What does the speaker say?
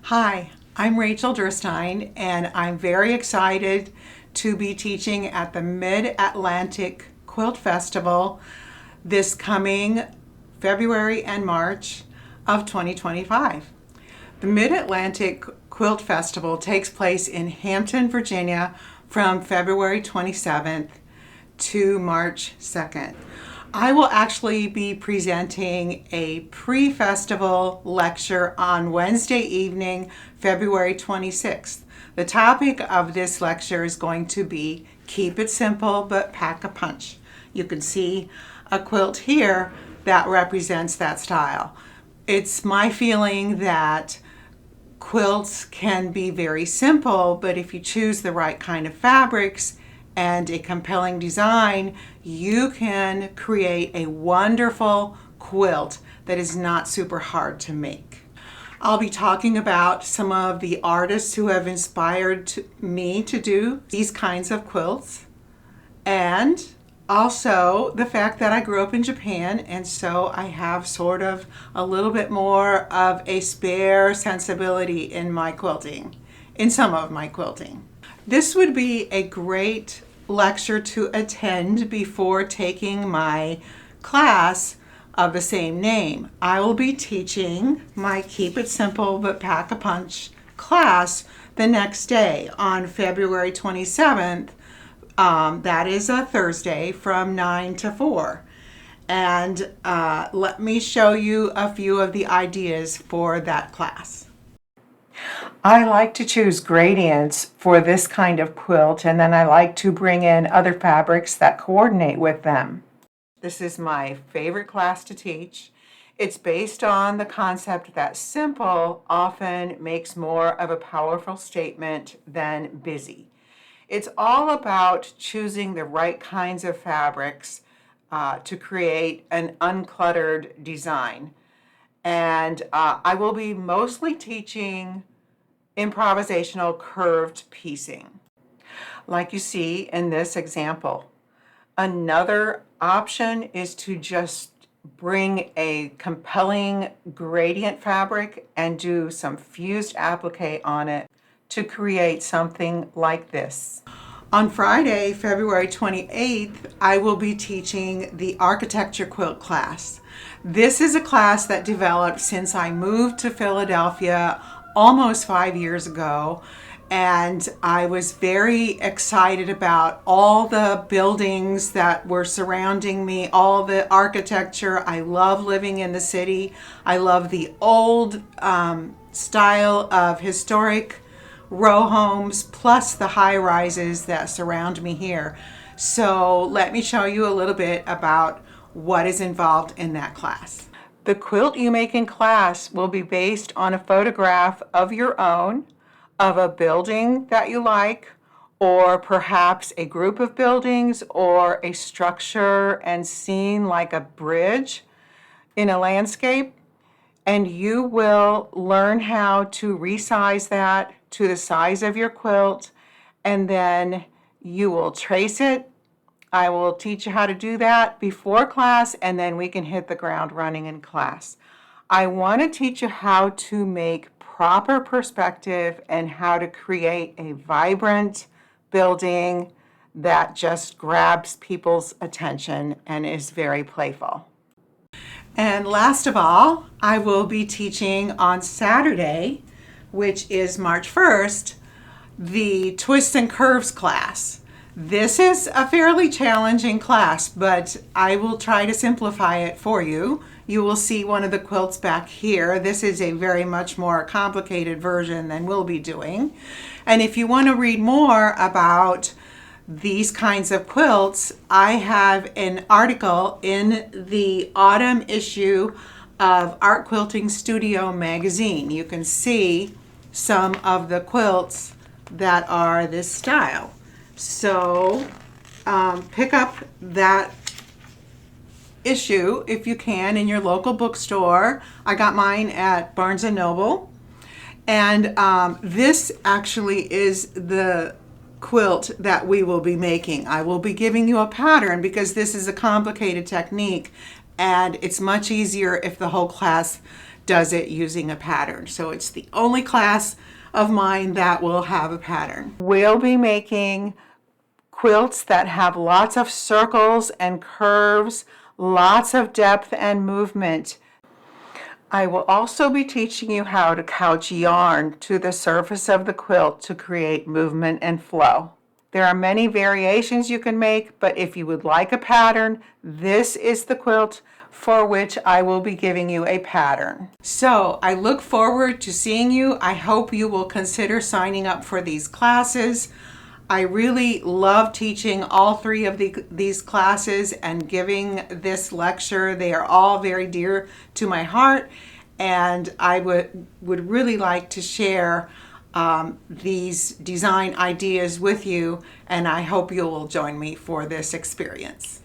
Hi, I'm Rachel Derstine, and I'm very excited to be teaching at the Mid-Atlantic Quilt Festival this coming February and March of 2025. The Mid-Atlantic Quilt Festival takes place in Hampton, Virginia from February 27th to March 2nd. I will actually be presenting a pre-festival lecture on Wednesday evening, February 26th. The topic of this lecture is going to be Keep It Simple but Pack a Punch. You can see a quilt here that represents that style. It's my feeling that quilts can be very simple, but if you choose the right kind of fabrics and a compelling design, you can create a wonderful quilt that is not super hard to make. I'll be talking about some of the artists who have inspired me to do these kinds of quilts, and also the fact that I grew up in Japan, and so I have sort of a little bit more of a spare sensibility in my quilting, in some of my quilting. This would be a great lecture to attend before taking my class of the same name. I will be teaching my Keep It Simple but Pack a Punch class the next day on February 27th. That is a Thursday from 9 to 4. And let me show you a few of the ideas for that class. I like to choose gradients for this kind of quilt, and then I like to bring in other fabrics that coordinate with them. This is my favorite class to teach. It's based on the concept that simple often makes more of a powerful statement than busy. It's all about choosing the right kinds of fabrics to create an uncluttered design. And I will be mostly teaching improvisational curved piecing, like you see in this example. Another option is to just bring a compelling gradient fabric and do some fused applique on it to create something like this. On Friday, February 28th, I will be teaching the architecture quilt class. This is a class that developed since I moved to Philadelphia almost 5 years ago, and I was very excited about all the buildings that were surrounding me, all the architecture. I love living in the city. I love the old style of historic row homes, plus the high rises that surround me here. So let me show you a little bit about what is involved in that class. The quilt you make in class will be based on a photograph of your own, of a building that you like, or perhaps a group of buildings, or a structure and scene like a bridge in a landscape. And you will learn how to resize that to the size of your quilt, and then you will trace it. I will teach you how to do that before class, and then we can hit the ground running in class. I want to teach you how to make proper perspective and how to create a vibrant building that just grabs people's attention and is very playful. And last of all, I will be teaching on Saturday, which is March 1st, the Twists and Curves class. This is a fairly challenging class, but I will try to simplify it for you. You will see one of the quilts back here. This is a very much more complicated version than we'll be doing. And if you want to read more about these kinds of quilts, I have an article in the autumn issue of Art Quilting Studio magazine. You can see some of the quilts that are this style. So pick up that issue if you can in your local bookstore. I got mine at Barnes & Noble. And this actually is the quilt that we will be making. I will be giving you a pattern because this is a complicated technique, and it's much easier if the whole class does it using a pattern. So it's the only class of mine that will have a pattern. We'll be making quilts that have lots of circles and curves, lots of depth and movement. I will also be teaching you how to couch yarn to the surface of the quilt to create movement and flow. There are many variations you can make, but if you would like a pattern, this is the quilt for which I will be giving you a pattern. So I look forward to seeing you. I hope you will consider signing up for these classes. I really love teaching all three of these classes and giving this lecture. They are all very dear to my heart, and I would really like to share these design ideas with you, and I hope you will join me for this experience.